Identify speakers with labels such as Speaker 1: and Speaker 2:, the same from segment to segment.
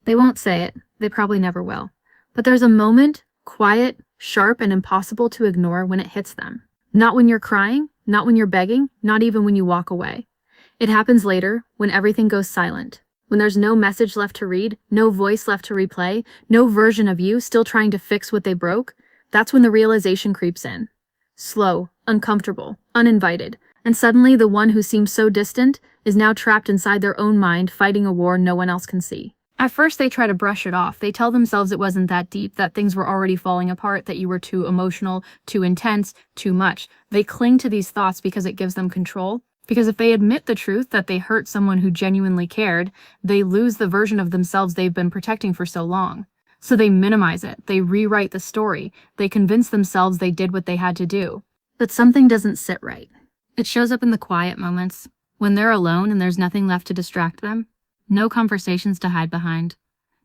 Speaker 1: They won't say it. They probably never will. But there's a moment, quiet, sharp, and impossible to ignore when it hits them. Not when you're crying, not when you're begging, not even when you walk away. It happens later, when everything goes silent. When there's no message left to read, no voice left to replay, no version of you still trying to fix what they broke, that's when the realization creeps in. Slow, uncomfortable, uninvited, and suddenly the one who seemed so distant is now trapped inside their own mind fighting a war no one else can see. At first they try to brush it off. They tell themselves it wasn't that deep, that things were already falling apart, that you were too emotional, too intense, too much. They cling to these thoughts because it gives them control. Because if they admit the truth that they hurt someone who genuinely cared, they lose the version of themselves they've been protecting for so long. So they minimize it, they rewrite the story, they convince themselves they did what they had to do. But something doesn't sit right. It shows up in the quiet moments, when they're alone and there's nothing left to distract them. No conversations to hide behind,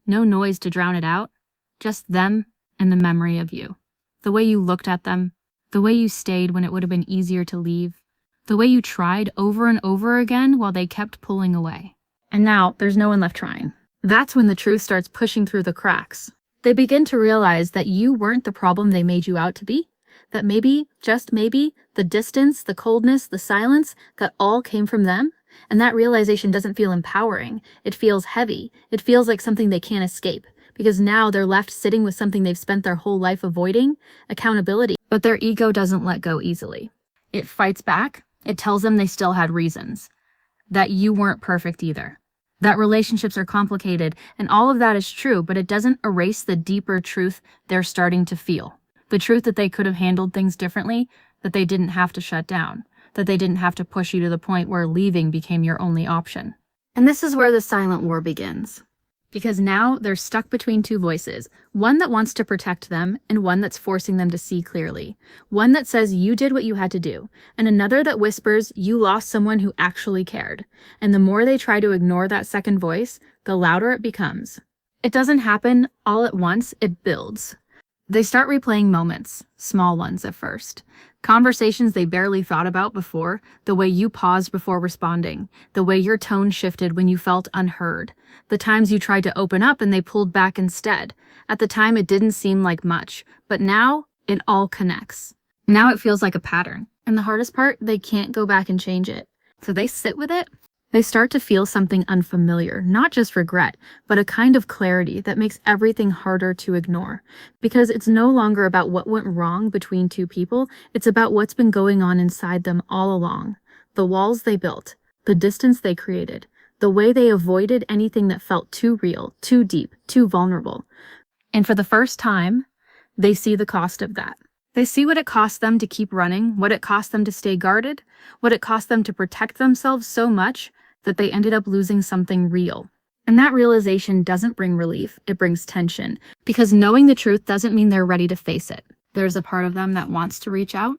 Speaker 1: no noise to drown it out, just them and the memory of you. The way you looked at them, the way you stayed when it would have been easier to leave, the way you tried over and over again while they kept pulling away. And now, there's no one left trying. That's when the truth starts pushing through the cracks. They begin to realize that you weren't the problem they made you out to be. That maybe, just maybe, the distance, the coldness, the silence, that all came from them. And that realization doesn't feel empowering. It feels heavy. It feels like something they can't escape. Because now they're left sitting with something they've spent their whole life avoiding, accountability. But their ego doesn't let go easily. It fights back. It tells them they still had reasons. That you weren't perfect either. That relationships are complicated, and all of that is true, but it doesn't erase the deeper truth they're starting to feel. The truth that they could have handled things differently, that they didn't have to shut down, that they didn't have to push you to the point where leaving became your only option. And this is where the silent war begins. Because now they're stuck between two voices, one that wants to protect them and one that's forcing them to see clearly. One that says you did what you had to do, and another that whispers you lost someone who actually cared. And the more they try to ignore that second voice, the louder it becomes. It doesn't happen all at once, it builds. They start replaying moments, small ones at first. Conversations they barely thought about before, the way you paused before responding, the way your tone shifted when you felt unheard, the times you tried to open up and they pulled back instead. At the time it didn't seem like much, but now it all connects. Now it feels like a pattern. And the hardest part, they can't go back and change it. So they sit with it. They start to feel something unfamiliar, not just regret, but a kind of clarity that makes everything harder to ignore. Because it's no longer about what went wrong between two people, it's about what's been going on inside them all along. The walls they built, the distance they created, the way they avoided anything that felt too real, too deep, too vulnerable. And for the first time, they see the cost of that. They see what it cost them to keep running, what it cost them to stay guarded, what it cost them to protect themselves so much that they ended up losing something real. And that realization doesn't bring relief, it brings tension. Because knowing the truth doesn't mean they're ready to face it. There's a part of them that wants to reach out,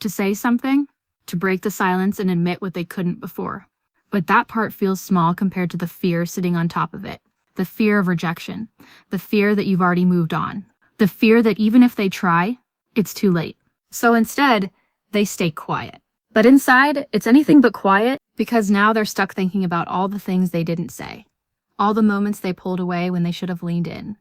Speaker 1: to say something, to break the silence and admit what they couldn't before. But that part feels small compared to the fear sitting on top of it. The fear of rejection. The fear that you've already moved on. The fear that even if they try, it's too late. So instead, they stay quiet. But inside, it's anything but quiet, because now they're stuck thinking about all the things they didn't say. All the moments they pulled away when they should have leaned in.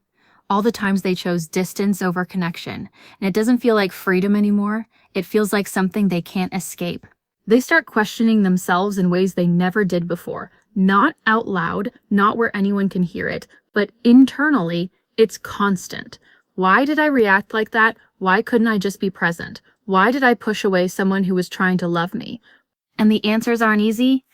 Speaker 1: All the times they chose distance over connection. And it doesn't feel like freedom anymore. It feels like something they can't escape. They start questioning themselves in ways they never did before. Not out loud, not where anyone can hear it, but internally, it's constant. Why did I react like that? Why couldn't I just be present? Why did I push away someone who was trying to love me? And the answers aren't easy,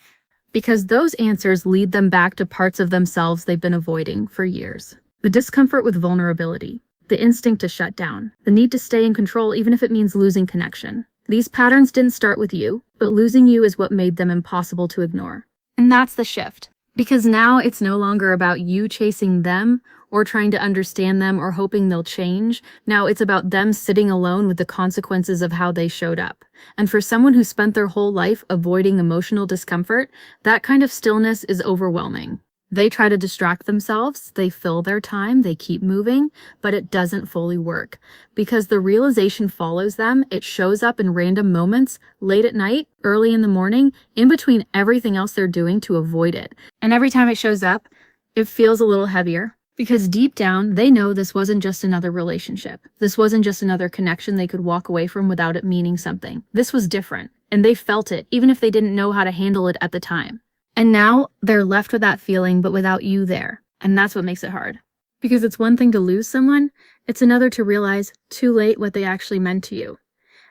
Speaker 1: because those answers lead them back to parts of themselves they've been avoiding for years. The discomfort with vulnerability, the instinct to shut down, the need to stay in control even if it means losing connection. These patterns didn't start with you, but losing you is what made them impossible to ignore. And that's the shift. Because now it's no longer about you chasing them or trying to understand them or hoping they'll change. Now it's about them sitting alone with the consequences of how they showed up. And for someone who spent their whole life avoiding emotional discomfort, that kind of stillness is overwhelming. They try to distract themselves, they fill their time, they keep moving, but it doesn't fully work. Because the realization follows them, it shows up in random moments, late at night, early in the morning, in between everything else they're doing to avoid it. And every time it shows up, it feels a little heavier. Because deep down, they know this wasn't just another relationship. This wasn't just another connection they could walk away from without it meaning something. This was different, and they felt it, even if they didn't know how to handle it at the time. And now, they're left with that feeling, but without you there. And that's what makes it hard. Because it's one thing to lose someone, it's another to realize too late what they actually meant to you.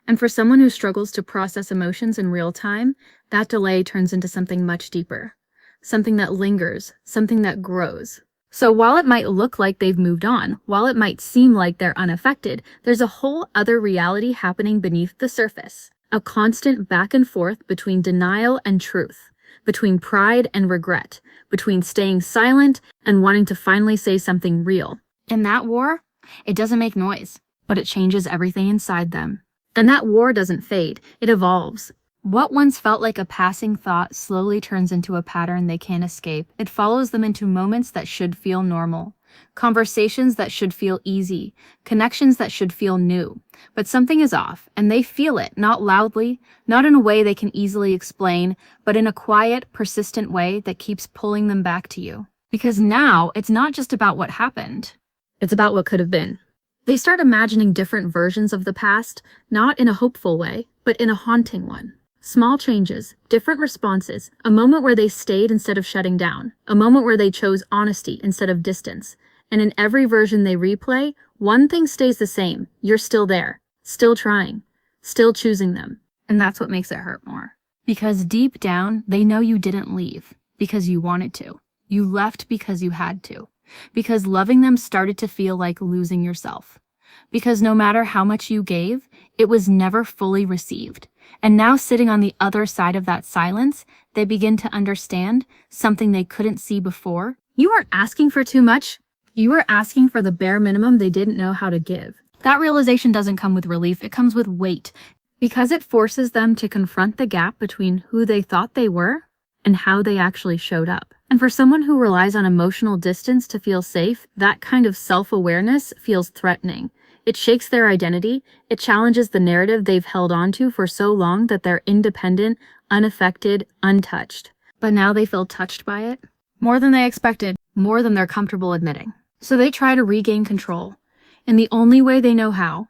Speaker 1: And for someone who struggles to process emotions in real time, that delay turns into something much deeper. Something that lingers, something that grows. So while it might look like they've moved on, while it might seem like they're unaffected, there's a whole other reality happening beneath the surface. A constant back and forth between denial and truth, between pride and regret, between staying silent and wanting to finally say something real. In that war, it doesn't make noise, but it changes everything inside them. Then that war doesn't fade, it evolves. What once felt like a passing thought slowly turns into a pattern they can't escape. It follows them into moments that should feel normal, conversations that should feel easy, connections that should feel new. But something is off, and they feel it, not loudly, not in a way they can easily explain, but in a quiet, persistent way that keeps pulling them back to you. Because now, it's not just about what happened. It's about what could have been. They start imagining different versions of the past, not in a hopeful way, but in a haunting one. Small changes, different responses, a moment where they stayed instead of shutting down, a moment where they chose honesty instead of distance. And in every version they replay, one thing stays the same. You're still there, still trying, still choosing them. And that's what makes it hurt more. Because deep down, they know you didn't leave because you wanted to. You left because you had to. Because loving them started to feel like losing yourself. Because no matter how much you gave, it was never fully received. And now sitting on the other side of that silence, they begin to understand something they couldn't see before. You weren't asking for too much. You were asking for the bare minimum they didn't know how to give. That realization doesn't come with relief, it comes with weight. Because it forces them to confront the gap between who they thought they were and how they actually showed up. And for someone who relies on emotional distance to feel safe, that kind of self-awareness feels threatening. It shakes their identity, it challenges the narrative they've held onto for so long that they're independent, unaffected, untouched. But now they feel touched by it. More than they expected, more than they're comfortable admitting. So they try to regain control, in the only way they know how.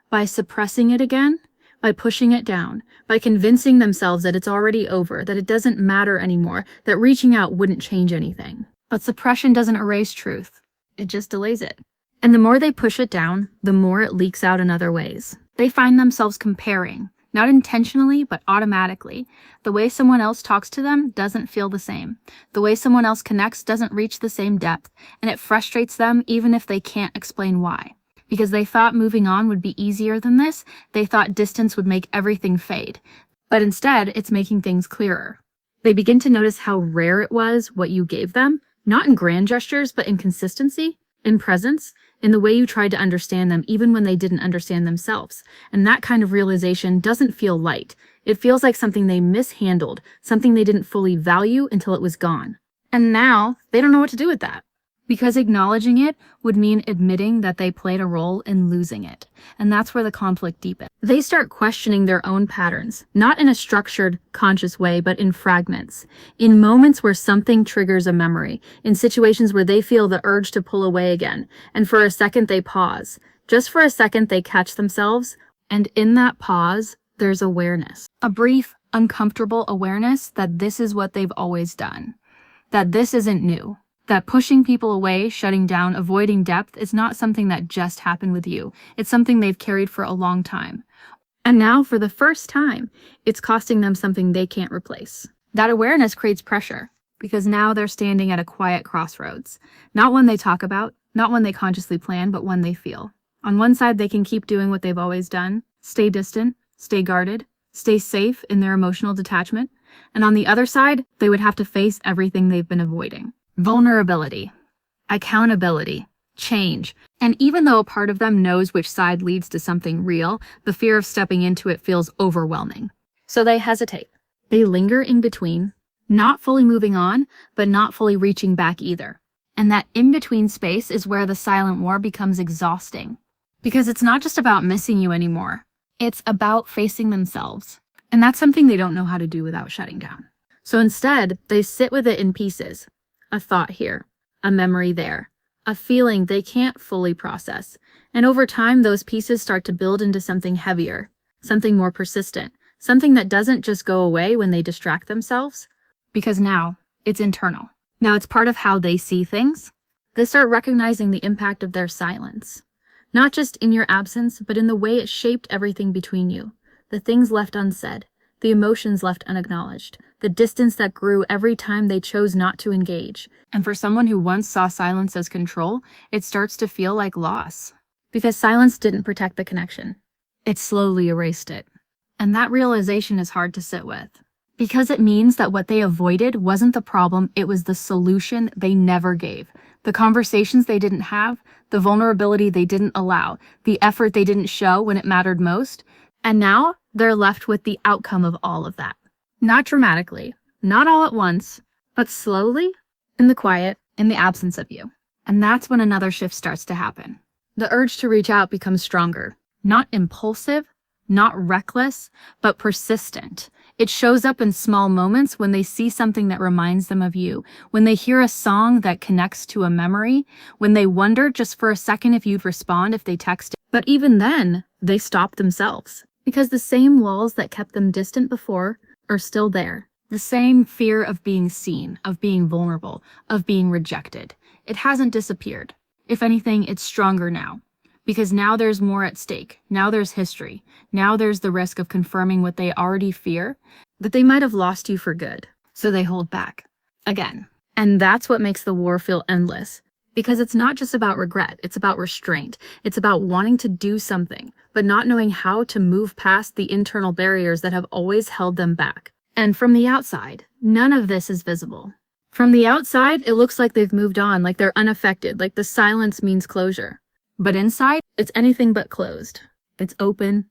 Speaker 1: By suppressing it again, by pushing it down, by convincing themselves that it's already over, that it doesn't matter anymore, that reaching out wouldn't change anything. But suppression doesn't erase truth, it just delays it. And the more they push it down, the more it leaks out in other ways. They find themselves comparing, not intentionally, but automatically. The way someone else talks to them doesn't feel the same. The way someone else connects doesn't reach the same depth, and it frustrates them even if they can't explain why. Because they thought moving on would be easier than this, they thought distance would make everything fade. But instead, it's making things clearer. They begin to notice how rare it was what you gave them, not in grand gestures, but in consistency, in presence, in the way you tried to understand them even when they didn't understand themselves. And that kind of realization doesn't feel light. It feels like something they mishandled, something they didn't fully value until it was gone. And now, they don't know what to do with that. Because acknowledging it would mean admitting that they played a role in losing it. And that's where the conflict deepens. They start questioning their own patterns, not in a structured, conscious way, but in fragments. In moments where something triggers a memory, in situations where they feel the urge to pull away again, and for a second they pause. Just for a second they catch themselves, and in that pause, there's awareness. A brief, uncomfortable awareness that this is what they've always done. That this isn't new. That pushing people away, shutting down, avoiding depth is not something that just happened with you. It's something they've carried for a long time. And now, for the first time, it's costing them something they can't replace. That awareness creates pressure, because now they're standing at a quiet crossroads. Not one they talk about, not one they consciously plan, but one they feel. On one side, they can keep doing what they've always done, stay distant, stay guarded, stay safe in their emotional detachment. And on the other side, they would have to face everything they've been avoiding. Vulnerability, accountability, change. And even though a part of them knows which side leads to something real, the fear of stepping into it feels overwhelming. So they hesitate. They linger in between, not fully moving on, but not fully reaching back either. And that in-between space is where the silent war becomes exhausting. Because it's not just about missing you anymore. It's about facing themselves. And that's something they don't know how to do without shutting down. So instead, they sit with it in pieces. A thought here, a memory there, a feeling they can't fully process. And over time, those pieces start to build into something heavier, something more persistent, something that doesn't just go away when they distract themselves, because now it's internal. Now it's part of how they see things. They start recognizing the impact of their silence, not just in your absence, but in the way it shaped everything between you, the things left unsaid, the emotions left unacknowledged, the distance that grew every time they chose not to engage. And for someone who once saw silence as control, it starts to feel like loss. Because silence didn't protect the connection. It slowly erased it. And that realization is hard to sit with. Because it means that what they avoided wasn't the problem, it was the solution they never gave. The conversations they didn't have, the vulnerability they didn't allow, the effort they didn't show when it mattered most. And now they're left with the outcome of all of that. Not dramatically, not all at once, but slowly, in the quiet, in the absence of you. And that's when another shift starts to happen. The urge to reach out becomes stronger, not impulsive, not reckless, but persistent. It shows up in small moments when they see something that reminds them of you, when they hear a song that connects to a memory, when they wonder just for a second if you'd respond if they texted. But even then, they stop themselves, because the same walls that kept them distant before are still there. The same fear of being seen, of being vulnerable, of being rejected. It hasn't disappeared. If anything, it's stronger now. Because now there's more at stake. Now there's history. Now there's the risk of confirming what they already fear, that they might have lost you for good. So they hold back. Again. And that's what makes the war feel endless. Because it's not just about regret. It's about restraint. It's about wanting to do something, but not knowing how to move past the internal barriers that have always held them back. And from the outside, none of this is visible. From the outside, it looks like they've moved on, like they're unaffected, like the silence means closure. But inside, it's anything but closed. It's open,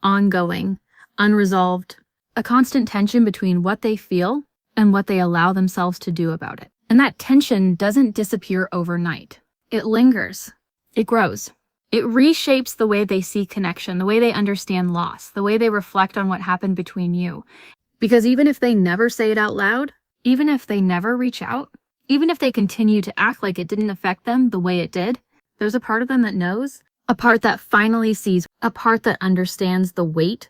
Speaker 1: ongoing, unresolved, a constant tension between what they feel and what they allow themselves to do about it. And that tension doesn't disappear overnight. It lingers. It grows. It reshapes the way they see connection, the way they understand loss, the way they reflect on what happened between you. Because even if they never say it out loud, even if they never reach out, even if they continue to act like it didn't affect them the way it did, there's a part of them that knows, a part that finally sees, a part that understands the weight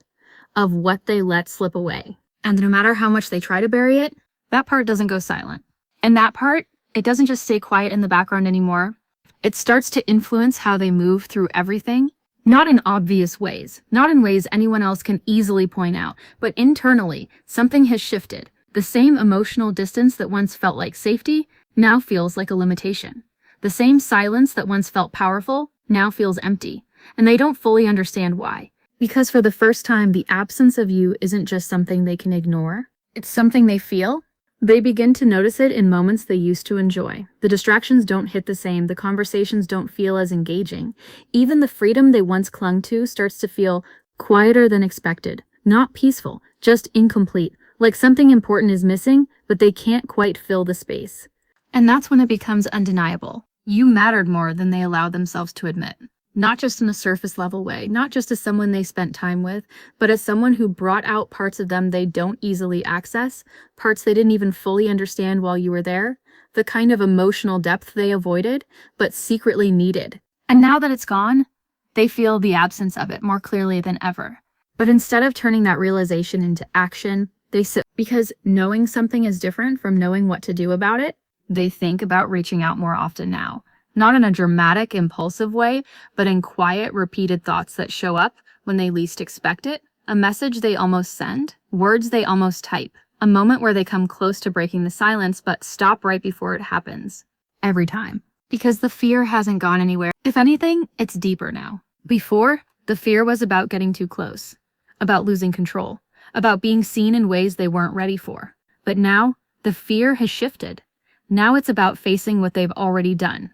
Speaker 1: of what they let slip away. And no matter how much they try to bury it, that part doesn't go silent. And that part, it doesn't just stay quiet in the background anymore. It starts to influence how they move through everything, not in obvious ways, not in ways anyone else can easily point out, but internally, something has shifted. The same emotional distance that once felt like safety now feels like a limitation. The same silence that once felt powerful now feels empty, and they don't fully understand why. Because for the first time, the absence of you isn't just something they can ignore. It's something they feel. They begin to notice it in moments they used to enjoy. The distractions don't hit the same. The conversations don't feel as engaging. Even the freedom they once clung to starts to feel quieter than expected. Not peaceful, just incomplete. Like something important is missing, but they can't quite fill the space. And that's when it becomes undeniable. You mattered more than they allowed themselves to admit. Not just in a surface level way, not just as someone they spent time with, but as someone who brought out parts of them they don't easily access, parts they didn't even fully understand while you were there, the kind of emotional depth they avoided, but secretly needed. And now that it's gone, they feel the absence of it more clearly than ever. But instead of turning that realization into action, they sit, because knowing something is different from knowing what to do about it, they think about reaching out more often now. Not in a dramatic, impulsive way, but in quiet, repeated thoughts that show up when they least expect it. A message they almost send, words they almost type. A moment where they come close to breaking the silence, but stop right before it happens. Every time. Because the fear hasn't gone anywhere. If anything, it's deeper now. Before, the fear was about getting too close, about losing control, about being seen in ways they weren't ready for. But now, the fear has shifted. Now it's about facing what they've already done.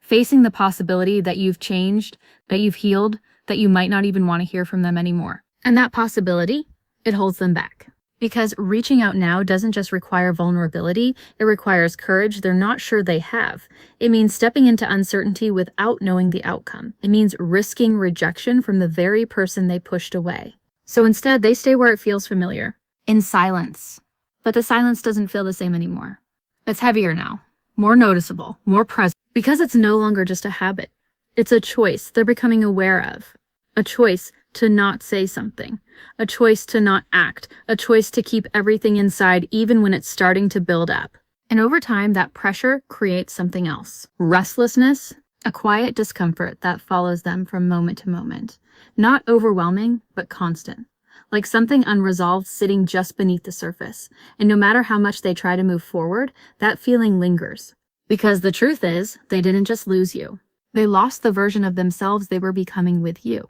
Speaker 1: Facing the possibility that you've changed, that you've healed, that you might not even want to hear from them anymore. And that possibility, it holds them back. Because reaching out now doesn't just require vulnerability, it requires courage they're not sure they have. It means stepping into uncertainty without knowing the outcome. It means risking rejection from the very person they pushed away. So instead, they stay where it feels familiar, in silence. But the silence doesn't feel the same anymore. It's heavier now, more noticeable, more present. Because it's no longer just a habit. It's a choice they're becoming aware of. A choice to not say something. A choice to not act. A choice to keep everything inside even when it's starting to build up. And over time, that pressure creates something else. Restlessness, a quiet discomfort that follows them from moment to moment. Not overwhelming, but constant. Like something unresolved sitting just beneath the surface. And no matter how much they try to move forward, that feeling lingers. Because the truth is, they didn't just lose you. They lost the version of themselves they were becoming with you.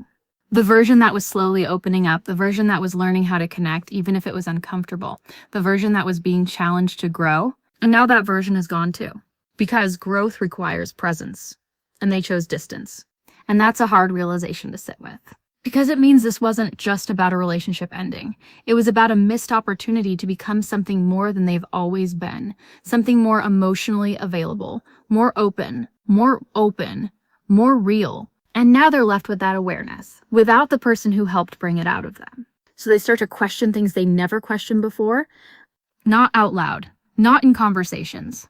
Speaker 1: The version that was slowly opening up, the version that was learning how to connect, even if it was uncomfortable. The version that was being challenged to grow. And now that version is gone too. Because growth requires presence. And they chose distance. And that's a hard realization to sit with. Because it means this wasn't just about a relationship ending. It was about a missed opportunity to become something more than they've always been. Something more emotionally available, more open, more real. And now they're left with that awareness, without the person who helped bring it out of them. So they start to question things they never questioned before, not out loud, not in conversations,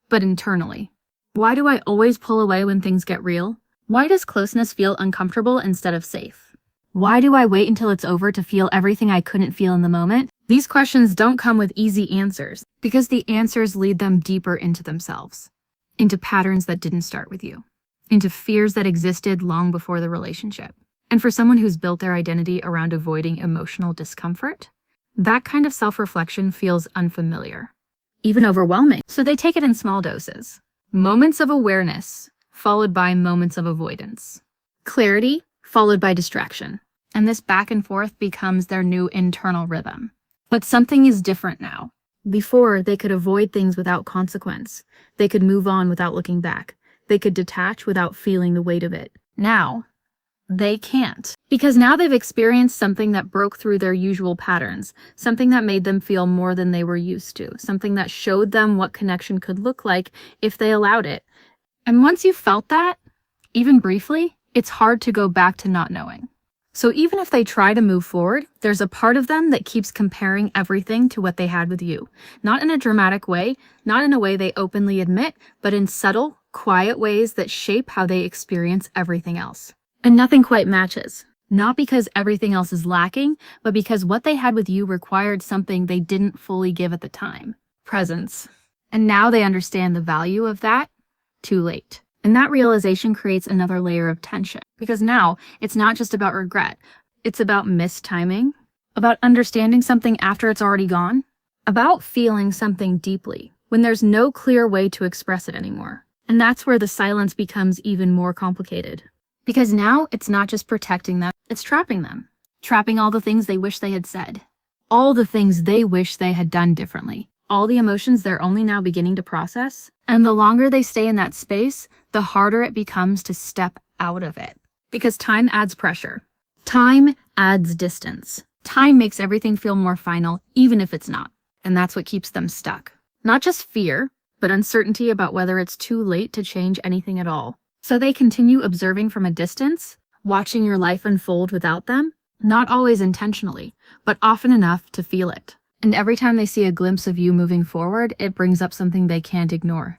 Speaker 1: but internally. Why do I always pull away when things get real? Why does closeness feel uncomfortable instead of safe? Why do I wait until it's over to feel everything I couldn't feel in the moment? These questions don't come with easy answers, because the answers lead them deeper into themselves, into patterns that didn't start with you, into fears that existed long before the relationship. And for someone who's built their identity around avoiding emotional discomfort, that kind of self-reflection feels unfamiliar, even overwhelming. So they take it in small doses. Moments of awareness, followed by moments of avoidance. Clarity, followed by distraction. And this back and forth becomes their new internal rhythm. But something is different now. Before, they could avoid things without consequence. They could move on without looking back. They could detach without feeling the weight of it. Now, they can't. Because now they've experienced something that broke through their usual patterns. Something that made them feel more than they were used to. Something that showed them what connection could look like if they allowed it. And once you've felt that, even briefly, it's hard to go back to not knowing. So even if they try to move forward, there's a part of them that keeps comparing everything to what they had with you. Not in a dramatic way, not in a way they openly admit, but in subtle, quiet ways that shape how they experience everything else. And nothing quite matches. Not because everything else is lacking, but because what they had with you required something they didn't fully give at the time. Presence. And now they understand the value of that too late. And that realization creates another layer of tension, because now it's not just about regret. It's about missed timing, about understanding something after it's already gone, about feeling something deeply when there's no clear way to express it anymore. And that's where the silence becomes even more complicated. Because now it's not just protecting them, it's trapping them. Trapping all the things they wish they had said. All the things they wish they had done differently. All the emotions they're only now beginning to process. And the longer they stay in that space, the harder it becomes to step out of it. Because time adds pressure. Time adds distance. Time makes everything feel more final, even if it's not. And that's what keeps them stuck. Not just fear, but uncertainty about whether it's too late to change anything at all. So they continue observing from a distance, watching your life unfold without them, not always intentionally, but often enough to feel it. And every time they see a glimpse of you moving forward, it brings up something they can't ignore.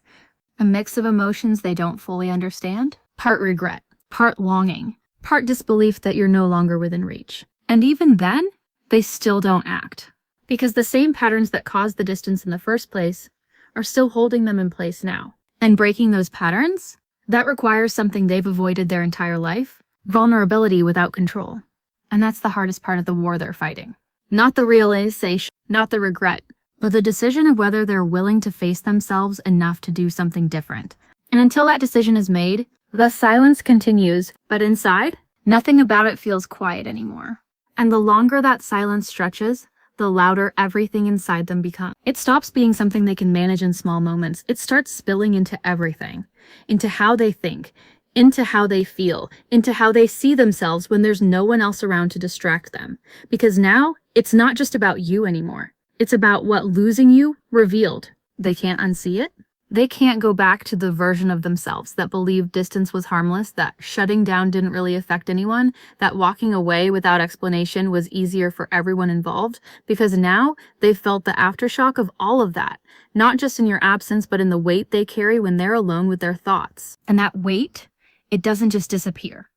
Speaker 1: A mix of emotions they don't fully understand. Part regret, part longing, part disbelief that you're no longer within reach. And even then, they still don't act. Because the same patterns that caused the distance in the first place are still holding them in place now. And breaking those patterns, that requires something they've avoided their entire life. Vulnerability without control. And that's the hardest part of the war they're fighting. Not the realization, not the regret, but the decision of whether they're willing to face themselves enough to do something different. And until that decision is made, the silence continues, but inside, nothing about it feels quiet anymore. And the longer that silence stretches, the louder everything inside them becomes. It stops being something they can manage in small moments. It starts spilling into everything, into how they think, into how they feel, into how they see themselves when there's no one else around to distract them. Because now, it's not just about you anymore. It's about what losing you revealed. They can't unsee it, They can't go back to the version of themselves that believed distance was harmless, that shutting down didn't really affect anyone, that walking away without explanation was easier for everyone involved, because now they felt the aftershock of all of that, not just in your absence, but in the weight they carry when they're alone with their thoughts. And that weight, it doesn't just disappear.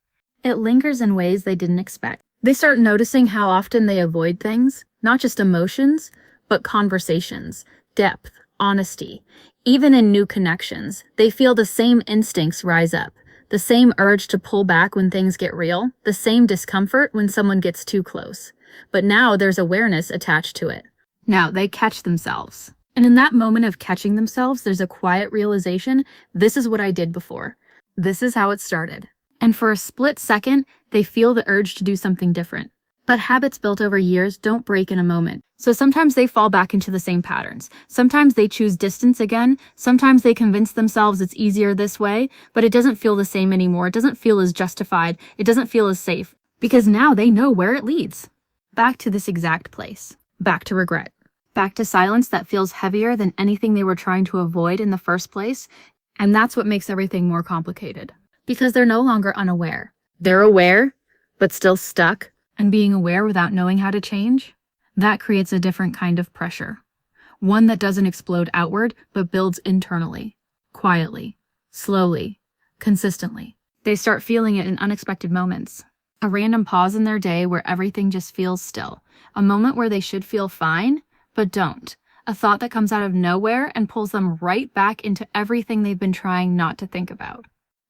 Speaker 1: It lingers in ways they didn't expect. They start noticing how often they avoid things, not just emotions, but conversations, depth, honesty. Even in new connections, they feel the same instincts rise up, the same urge to pull back when things get real, the same discomfort when someone gets too close. But now there's awareness attached to it. Now they catch themselves. And in that moment of catching themselves, there's a quiet realization, this is what I did before. This is how it started. And for a split second, they feel the urge to do something different. But habits built over years don't break in a moment. So sometimes they fall back into the same patterns. Sometimes they choose distance again. Sometimes they convince themselves it's easier this way, but it doesn't feel the same anymore. It doesn't feel as justified. It doesn't feel as safe. Because now they know where it leads. Back to this exact place. Back to regret. Back to silence that feels heavier than anything they were trying to avoid in the first place. And that's what makes everything more complicated. Because they're no longer unaware. They're aware, but still stuck. And being aware without knowing how to change, that creates a different kind of pressure. One that doesn't explode outward, but builds internally, quietly, slowly, consistently. They start feeling it in unexpected moments. A random pause in their day where everything just feels still. A moment where they should feel fine, but don't. A thought that comes out of nowhere and pulls them right back into everything they've been trying not to think about.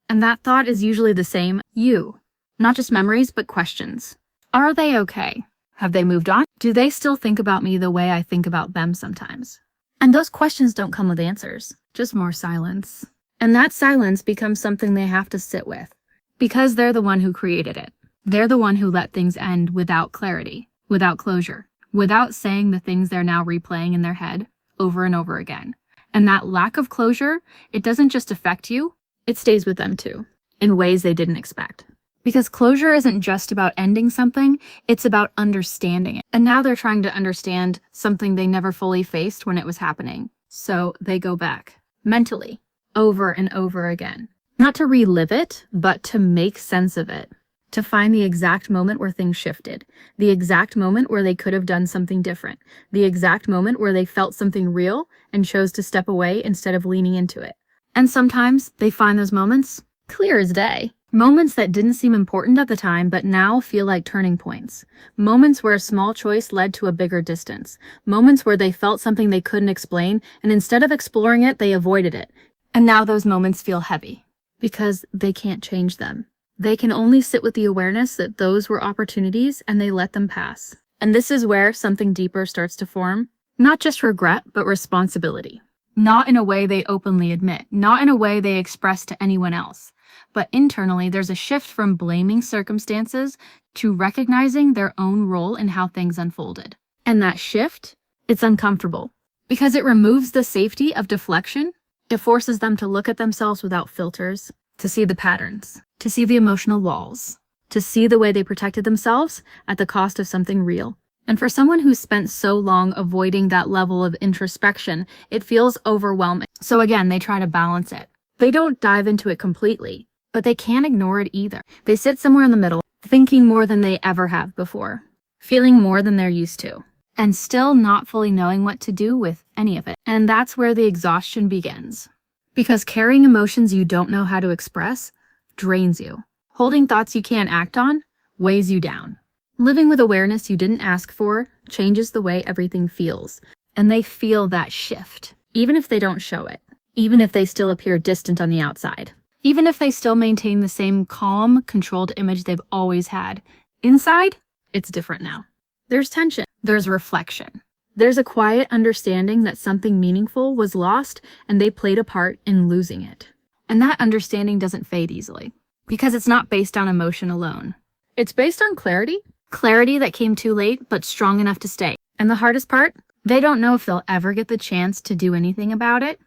Speaker 1: And that thought is usually the same, you. Not just memories, but questions. Are they okay? Have they moved on? Do they still think about me the way I think about them sometimes? And those questions don't come with answers, just more silence. And that silence becomes something they have to sit with, because they're the one who created it. They're the one who let things end without clarity, without closure, without saying the things they're now replaying in their head over and over again. And that lack of closure, it doesn't just affect you, it stays with them too, in ways they didn't expect. Because closure isn't just about ending something, it's about understanding it. And now they're trying to understand something they never fully faced when it was happening. So they go back, mentally, over and over again. Not to relive it, but to make sense of it. To find the exact moment where things shifted. The exact moment where they could have done something different. The exact moment where they felt something real and chose to step away instead of leaning into it. And sometimes they find those moments clear as day. Moments that didn't seem important at the time, but now feel like turning points. Moments where a small choice led to a bigger distance. Moments where they felt something they couldn't explain, and instead of exploring it, they avoided it. And now those moments feel heavy, because they can't change them. They can only sit with the awareness that those were opportunities, and they let them pass. And this is where something deeper starts to form. Not just regret, but responsibility. Not in a way they openly admit, not in a way they express to anyone else. But internally, there's a shift from blaming circumstances to recognizing their own role in how things unfolded. And that shift, it's uncomfortable because it removes the safety of deflection. It forces them to look at themselves without filters, to see the patterns, to see the emotional walls, to see the way they protected themselves at the cost of something real. And for someone who's spent so long avoiding that level of introspection, it feels overwhelming. So again, they try to balance it. They don't dive into it completely, but they can't ignore it either. They sit somewhere in the middle, thinking more than they ever have before, feeling more than they're used to, and still not fully knowing what to do with any of it. And that's where the exhaustion begins. Because carrying emotions you don't know how to express drains you. Holding thoughts you can't act on weighs you down. Living with awareness you didn't ask for changes the way everything feels. And they feel that shift, even if they don't show it. Even if they still appear distant on the outside. Even if they still maintain the same calm, controlled image they've always had. Inside, it's different now. There's tension. There's reflection. There's a quiet understanding that something meaningful was lost and they played a part in losing it. And that understanding doesn't fade easily. Because it's not based on emotion alone. It's based on clarity. Clarity that came too late, but strong enough to stay. And the hardest part? They don't know if they'll ever get the chance to do anything about it.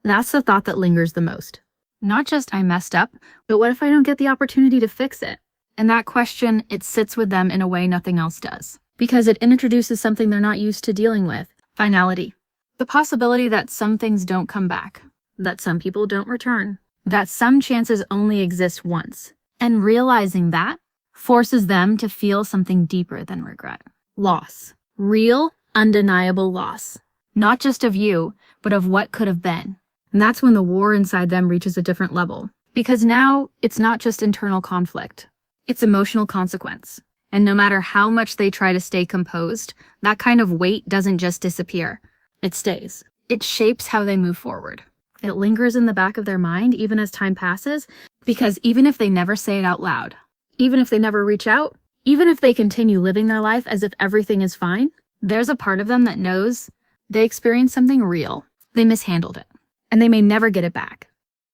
Speaker 1: That's the thought that lingers the most. Not just I messed up, but what if I don't get the opportunity to fix it? And that question, it sits with them in a way nothing else does. Because it introduces something they're not used to dealing with. Finality. The possibility that some things don't come back. that some people don't return, that some chances only exist once. And realizing that forces them to feel something deeper than regret. Loss. Real, undeniable loss. Not just of you, but of what could have been. And that's when the war inside them reaches a different level. Because now it's not just internal conflict. It's emotional consequence. And no matter how much they try to stay composed, that kind of weight doesn't just disappear. It stays. It shapes how they move forward. It lingers in the back of their mind even as time passes, because even if they never say it out loud, even if they never reach out, even if they continue living their life as if everything is fine, there's a part of them that knows they experienced something real. They mishandled it, and they may never get it back.